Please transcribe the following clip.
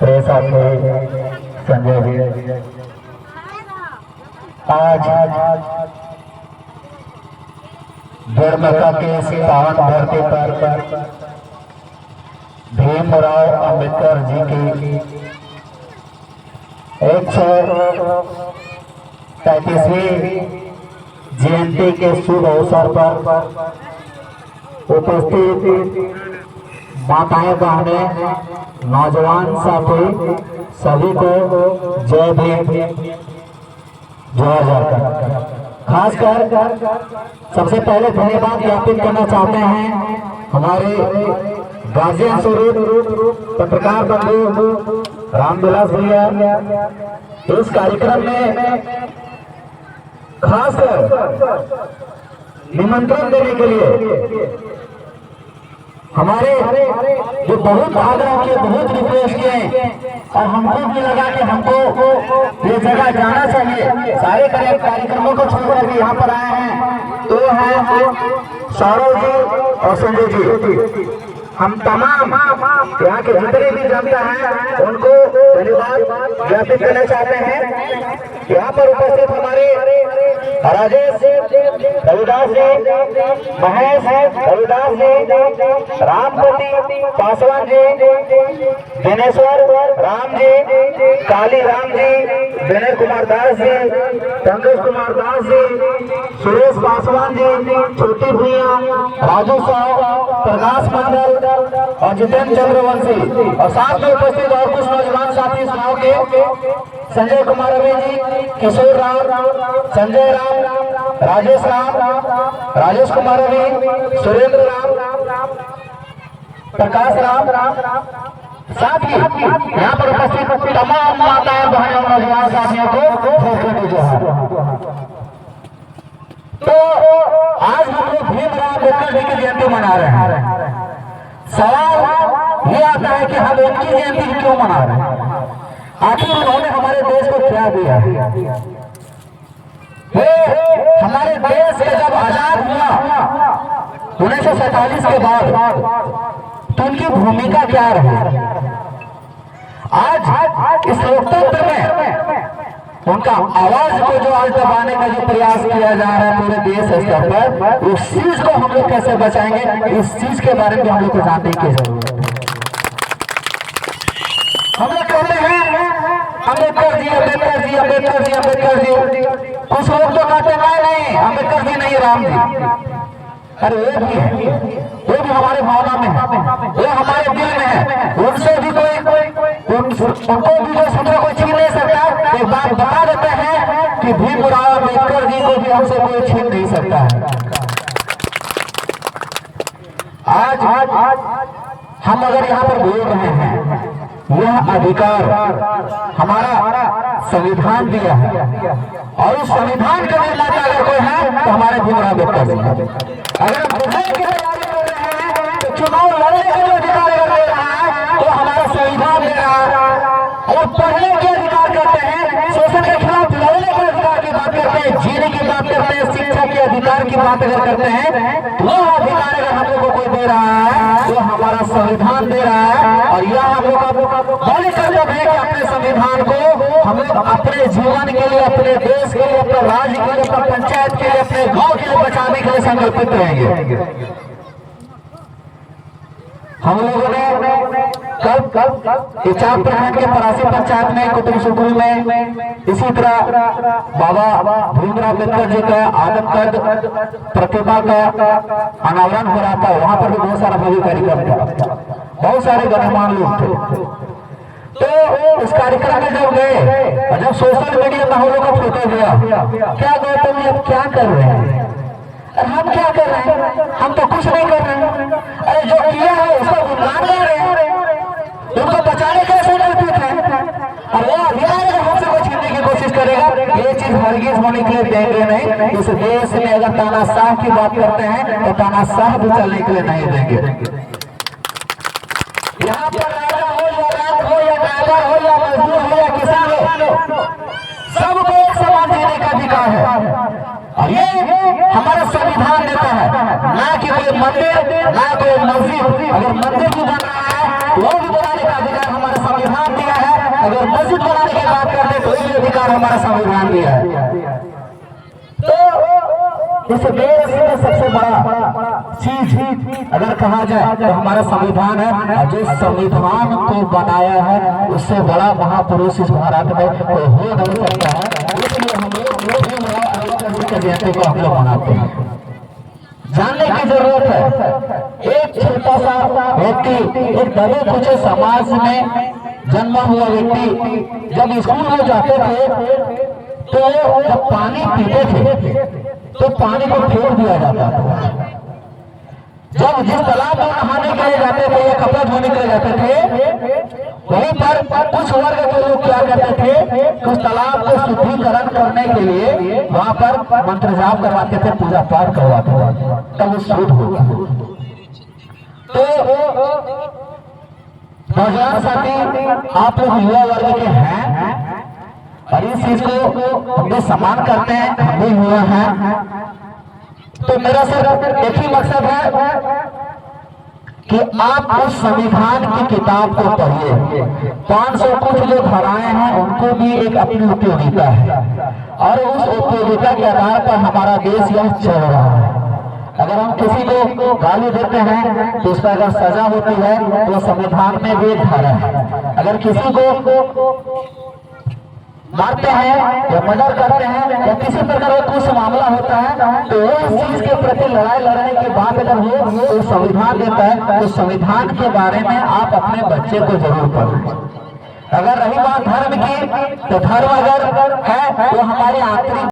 Press आपके संजय जी, आज धर्मका के इस पावन धरती पर भीमराव अंबेडकर जी की 135वीं जयंती के शुभ अवसर पर उपस्थित माताएं बहनें नौजवान साथी सभी को जय भीम जय जयकार। खासकर सबसे पहले धन्यवाद ज्ञापित करना चाहते हैं हमारे गार्जियन स्वरूप पत्रकार बंधु रामविलास भैया इस कार्यक्रम में खासकर निमंत्रण देने के लिए हमारे जो बहुत आग्रह किए, बहुत रिक्वेस्ट किए और हमको भी लगा कि हमको ये जगह जाना चाहिए। सारे कार्यक्रमों को छोड़कर के यहाँ पर आए हैं तो है सौरव जी और संजय जी। हम तमाम यहाँ के जितने भी जनता हैं उनको धन्यवाद ज्ञापित करना चाहते हैं। यहाँ पर उपस्थित हमारे राजेश रविदास जी, महेश रविदास जी, रामपति पासवान जी, दिनेश्वर राम जी, काली राम जी, विनय कुमार दास जी, पंकज कुमार दास जी, सुरेश पासवान जी, छोटी भैया, राजू साहब, प्रकाश मंडल और जितेंद्र चंद्रवंशी और साथ में उपस्थित और कुछ नौजवान साथी इस गाँव के संजय कुमार रवि जी, किशोर राम, संजय राम, राजेश राम, राजेश कुमार रवि, सुरेंद्र राम, प्रकाश राम, साथ ही यहाँ पर उपस्थित तमाम माताएं बहनें और नौजवान साथियों को जो है तो आज हम लोग भीमराव अंबेडकर जी की जयंती मना रहे हैं। सवाल ये आता है कि हम उनकी जयंती क्यों मना रहे हैं? आखिर उन्होंने हमारे देश को क्या दिया? वो हमारे देश से जब आजाद हुआ 1947 के बाद तो उनकी भूमिका क्या रही? आज इस लोकतंत्र में उनका आवाज को जो आज दबाने का जो प्रयास किया जा रहा है पूरे देश स्तर पर, उस चीज को हम लोग कैसे बचाएंगे, इस चीज के बारे में हम लोग को जानने की जरूरत है। हम लोग कहते हैं अम्बेडकर जी, अम्बेडकर जी, अम्बेडकर जी, अम्बेडकर जी। कुछ लोग तो कहते हैं नहीं, अम्बेडकर जी नहीं, राम जी। अरे वो भी है, वो भी हमारे भावना में है, वो हमारे दिल में है। उनसे भी उनको भी जो समझो कोई छीन नहीं सकता। एक बात बता देते हैं कि भीमराव अंबेडकर जी को भी हमसे कोई छीन नहीं सकता है। आज हम अगर यहाँ पर बोल रहे हैं, यह अधिकार हमारा संविधान दिया है और उस संविधान का निर्माता अगर कोई है तो हमारे भीमराव अंबेडकर जी। अगर हम विधायक की तैयारी कर रहे हैं तो चुनाव लड़ने का जो अधिकार अगर दे रहा है तो हमारा संविधान दे रहा है। अगर पढ़ने के अधिकार करते हैं, शोषण के खिलाफ लड़ने के अधिकार की बात करते हैं, जीने की बात करते हैं, शिक्षा के अधिकार की बात अगर करते हैं, तो वह अधिकार अगर हम लोगों को कोई दे रहा है तो हमारा संविधान दे रहा है। और यह हम लोग मौलिक कर्तव्य है कि अपने संविधान को हम लोग अपने जीवन के लिए, अपने देश के लिए, अपने राज्य के लिए, अपने पंचायत के लिए, अपने गांव के लिए बचाने के लिए संकल्पित रहेंगे। हम लोगों ने कल इचाक प्रखंड के परासी पंचायत में कुतुबशुक्र में इसी तरह बाबा भीमराव अंबेडकर जी का आदमकद प्रतिमा का अनावरण हो रहा था। वहां पर भी बहुत सारा भव्य कार्यक्रम था, बहुत सारे गणमान्य लोग थे। तो इस कार्यक्रम में जब गए और जब सोशल मीडिया में हम लोग का फोटो गया, क्या गौतम जी अब क्या कर रहे हैं? हम क्या कर रहे हैं? हम तो कुछ नहीं कर रहे हैं। अरे जो किया है उसका गुणगान गा रहे हैं, उनको बचाने के संकल्पित है। और वो अधिकार अगर हमसे कोई छीनने की कोशिश करेगा, ये चीज हरगिज होने के लिए देंगे नहीं। इस देश में अगर तानाशाह की बात करते हैं तो तानाशाह भी चलने के लिए नहीं देंगे। यहाँ पर राजा हो या रात हो या ड्राइवर हो या मजदूर हो या किसान हो, सबको एक समान जीने का अधिकार है। और ये हमारा संविधान देता है, ना कि कोई मंदिर, ना कोई मस्जिद। अगर मंदिर भी बन रहा है वो भी बनाने का अधिकार हमारा संविधान दिया है। अगर मस्जिद बनाने की बात करते तो ये अधिकार हमारा संविधान दिया है। तो इस देश में सबसे बड़ा चीज अगर कहा जाए तो हमारा संविधान है, और जो संविधान को बनाया है उससे बड़ा महापुरुष इस भारत में कोई हो नहीं सकता है। इसलिए हम लोग जयंती को हम लोग मनाते हैं। जानने की जरूरत है, एक छोटा सा व्यक्ति, एक दबे कुचे समाज में जन्मा हुआ व्यक्ति जब स्कूल में जाते थे तो जब पानी पीते थे तो पानी को फेंक दिया जाता था। जब जिस तालाब में नहाने के लिए जाते थे या कपड़ा धोने के लिए जाते थे, वहीं पर कुछ वर्ग के लोग क्या करते थे, उस तालाब को शुद्धिकरण करने के लिए वहां पर मंत्र जाप करवाते थे, पूजा पाठ करवाते थे, तब वो शुद्ध होगा। तो नौजवान साथी, आप लोग युवा वर्ग के हैं और इस चीज को हम लोग सम्मान करते हैं, हम भी हुआ है। तो मेरा सिर्फ एक ही मकसद है कि आप उस संविधान की किताब को पढ़िए। 500 कुछ जो धाराएं हैं उनको भी एक अपनी उपयोगिता है, और उस उपयोगिता के आधार पर हमारा देश यह चल रहा है। अगर हम किसी को गाली देते हैं तो उसका अगर सजा होती है तो संविधान में भी एक धारा है। अगर किसी को मारते हैं या मर्डर करते हैं या किसी प्रकार का कुछ मामला होता है तो वो इस चीज के प्रति लड़ाई लड़ने की बात अगर हो तो संविधान देता है। तो संविधान के बारे में आप अपने बच्चे को जरूर पढ़ें। अगर रही बात धर्म की, तो धर्म अगर है तो हमारे आंतरिक